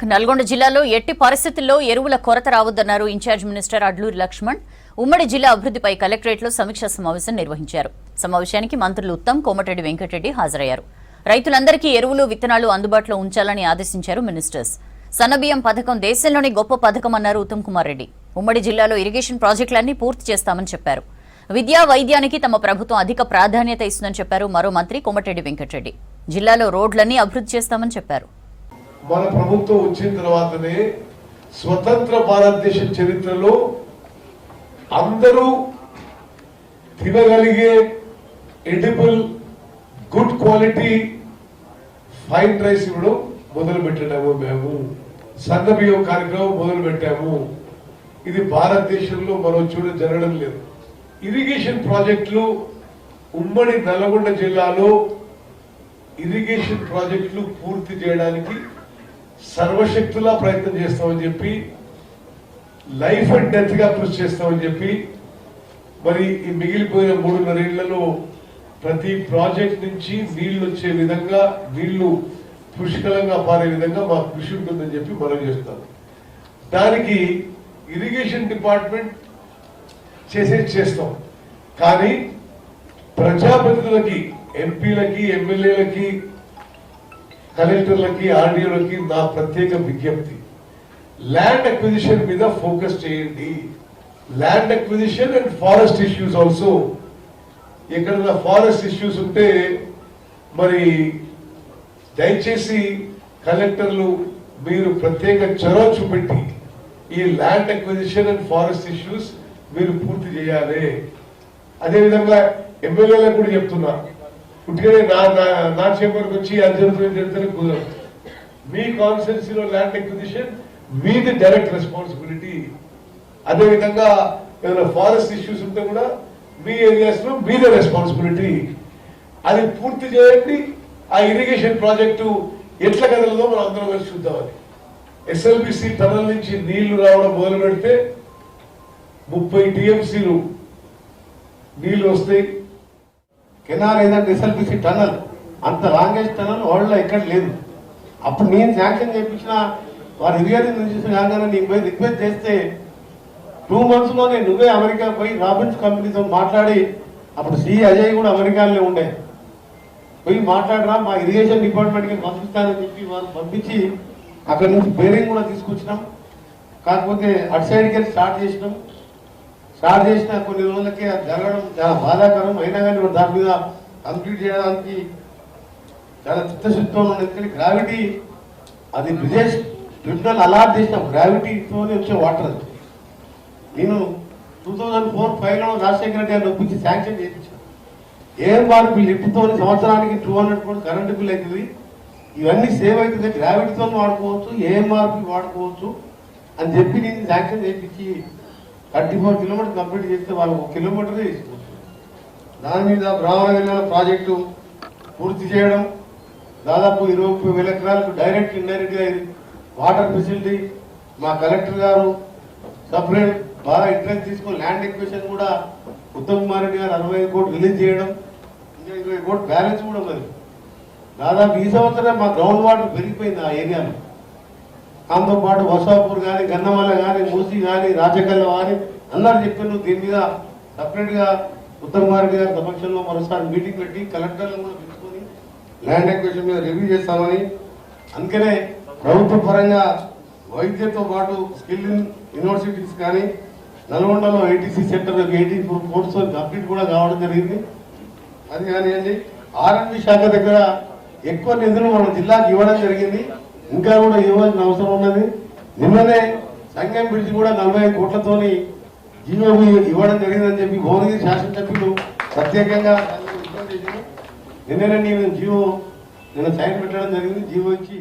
నల్గొండ జిల్లాలో ఎట్టి పరిస్థితుల్లో ఎరువుల కొరత రావద్దన్నారు ఇన్ఛార్జ్ మినిస్టర్ అడ్లూరి లక్ష్మణ్. ఉమ్మడి జిల్లా అభివృద్ధిపై కలెక్టరేట్లో సమీక్షా సమావేశం నిర్వహించారు. సమావేశానికి మంత్రులు ఉత్తమ్, కోమటిరెడ్డి వెంకటరెడ్డి హాజరయ్యారు. రైతులందరికీ ఎరువులు, విత్తనాలు అందుబాటులో ఉంచాలని ఆదేశించారు మినిస్టర్స్. సన్నబియ్యం పథకం దేశంలోని గొప్ప పథకమన్నారు ఉత్తమ్ కుమార్ రెడ్డి. ఉమ్మడి జిల్లాలో ఇరిగేషన్ ప్రాజెక్టులన్నీ పూర్తి చేస్తామని చెప్పారు. విద్యా, వైద్యానికి తమ ప్రభుత్వం అధిక ప్రాధాన్యత ఇస్తుందని చెప్పారు మరో మంత్రి కోమటిరెడ్డి వెంకటరెడ్డి. జిల్లాలో రోడ్లన్నీ అభివృద్ధి చేస్తామని చెప్పారు. మన ప్రభుత్వం వచ్చిన తర్వాతనే స్వతంత్ర భారతదేశం చరిత్రలో అందరూ తినగలిగే edible good quality fine rice ఇవ్వడం మొదలు పెట్టాము. మేము సన్న బియ్యం కార్యక్రమం మొదలు పెట్టాము. ఇది భారతదేశంలో మరో చూడ జరగడం లేదు. ఇరిగేషన్ ప్రాజెక్టులు ఉమ్మడి నల్గొండ జిల్లాలో ఇరిగేషన్ ప్రాజెక్టులు పూర్తి చేయడానికి సర్వశక్తులా ప్రయత్నం చేస్తామని చెప్పి, లైఫ్ అండ్ డెత్ గా కృషి చేస్తామని చెప్పి, మరి ఈ మిగిలిపోయిన 3.5 ఏళ్లలో ప్రతి ప్రాజెక్ట్ నుంచి నీళ్లు వచ్చే విధంగా, నీళ్లు పుష్కలంగా పారే విధంగా మా కృషి ఉంటుందని చెప్పి మనం చేస్తాం. దానికి ఇరిగేషన్ డిపార్ట్మెంట్ చేస్తాం. కానీ ప్రజాప్రతినిధులకి, ఎంపీలకి, ఎమ్మెల్యేలకి, కలెక్టర్లకి, ఆర్డీఓలకి నా ప్రత్యేక విజ్ఞప్తి, ల్యాండ్ అక్విజిషన్ మీద ఫోకస్ చేయండి. Land acquisition and forest issues also. ఎక్కడైనా ఫారెస్ట్ ఇష్యూస్ ఉంటే మరి దయచేసి కలెక్టర్లు మీరు ప్రత్యేక చొరవ చూపెట్టి ఈ land acquisition and forest issues మీరు పూర్తి చేయాలి. అదేవిధంగా ఎమ్మెల్యేలకు కూడా చెప్తున్నా, పుట్టుకనే నా చేపరికి వచ్చి అది జరుగుతుంది కుదరదు. మీ కాన్స్టిట్యున్సీలో ల్యాండ్ ఎక్విజిషన్ మీది డైరెక్ట్ రెస్పాన్సిబిలిటీ. అదేవిధంగా ఏదైనా ఫారెస్ట్ ఇష్యూస్ ఉంటే కూడా మీ ఏరియాస్ లో మీదే రెస్పాన్సిబిలిటీ. అది పూర్తి చేయండి. ఆ ఇరిగేషన్ ప్రాజెక్టు ఎట్ల కదలదో మనం అందరం కలిసి చూద్దామని. ఎస్ఎల్బిసి టనల్ నుంచి నీళ్లు రావడం మొదలు పెడితే 30 టీఎంసీలు నీళ్లు వస్తాయి. కెనాల్ ఏదంటే ఎస్ఎల్బిసి టనల్, అంత లాంగేజ్ టనల్ వరల్డ్ లో ఎక్కడ లేదు. అప్పుడు నేను శాంక్షన్ చేయించిన వారు ఇరిగేషన్ నుంచి కాగానే నేను పోయి రిక్వెస్ట్ చేస్తే 2 months లోనే నువ్వే అమెరికా పోయి రాబిన్స్ కంపెనీతో మాట్లాడి, అప్పుడు సి అజయ్ కూడా అమెరికాలోనే ఉండే, పోయి మాట్లాడరా మా ఇరిగేషన్ డిపార్ట్మెంట్కి పంపిస్తానని చెప్పి వారు పంపించి అక్కడ నుంచి బేరింగ్ కూడా తీసుకొచ్చినాం. కాకపోతే అటు సైడ్కి స్టార్ట్ చేసిన కొన్ని రోజులకే అది జరగడం చాలా బాధాకరం. అయినా కానీ దాని మీద కంప్లీట్ చేయడానికి చాలా చిత్తశుద్ధితో ఉన్నది. ఎందుకంటే గ్రావిటీ, అది బ్రిజేష్ ట్రిబ్యునల్ అలాట్ చేసిన గ్రావిటీతోనే వచ్చే వాటర్. అది నేను 2004-05లో రాజశేఖర రెడ్డి గారిని ఒప్పించి శాంక్షన్ చేయించాను. ఏఎంఆర్పి లిఫ్ట్తో సంవత్సరానికి 200 కోట్లు కరెంటు బిల్ అవుతుంది. ఇవన్నీ సేవ్ అవుతుంది, గ్రావిటీతో వాడుకోవచ్చు, ఏఎంఆర్పి వాడుకోవచ్చు అని చెప్పి నేను శాంక్షన్ చేయించి 34 కిలోమీటర్ కంప్లీట్ చేస్తే వాళ్ళు 1 కిలోమీటరే తీసుకోవచ్చు. దాని మీద బ్రాహ్మణ ప్రాజెక్టు పూర్తి చేయడం, దాదాపు 20,000 ఎకరాలకు డైరెక్ట్ ఇండైరెక్ట్ గా వాటర్ ఫెసిలిటీ. మా కలెక్టర్ గారు సపరేట్ బాగా ఇంట్రెస్ట్ తీసుకుని ల్యాండ్ ఎక్విజిషన్ కూడా ఉత్తమ్ కుమార్ రెడ్డి గారు 65 కోట్లు రిలీజ్ చేయడం, ఇంకా 20 కోట్లు బ్యాలెన్స్ కూడా మరి. దాదాపు ఈ సంవత్సరం మా గ్రౌండ్ వాటర్ పెరిగిపోయింది ఆ ఏరియాలో. దాంతో పాటు వర్షాపూర్ కానీ, గన్నమల్ల కానీ, మూసి కానీ, రాజకల్ల కానీ అందరూ చెప్పారు. దీని మీద సపరేట్ గా ఉత్తమ్ కుమార్ రెడ్డి గారి సమక్షంలో మరోసారి మీటింగ్ పెట్టి కలెక్టర్లను కూడా పిలుచుకొని ల్యాండ్ ఎక్విజిషన్ మీద రివ్యూ చేస్తామని. అందుకనే ప్రభుత్వ పరంగా వైద్యంతో పాటు స్కిల్ యూనివర్సిటీస్ కానీ, నల్గొండలో ఐటీసీ సెంటర్ 84 కోర్స్ కంప్లీట్ కూడా కావడం జరిగింది. అది కానివ్వండి, ఆర్ఎండ్బి శాఖ దగ్గర ఎక్కువ నిధులు మన జిల్లాకు ఇవ్వడం జరిగింది. ఇంకా కూడా ఇవ్వాల్సిన అవసరం ఉన్నది. నిన్ననే సంఘం బ్రిడ్జ్ కూడా 45 కోట్లతోని జీవో ఇవ్వడం జరిగిందని చెప్పి భువనగిరి శాసనసభ్యులు ప్రత్యేకంగా నిన్ననే నేను సైన్ పెట్టడం జరిగింది. జీవో ఇచ్చి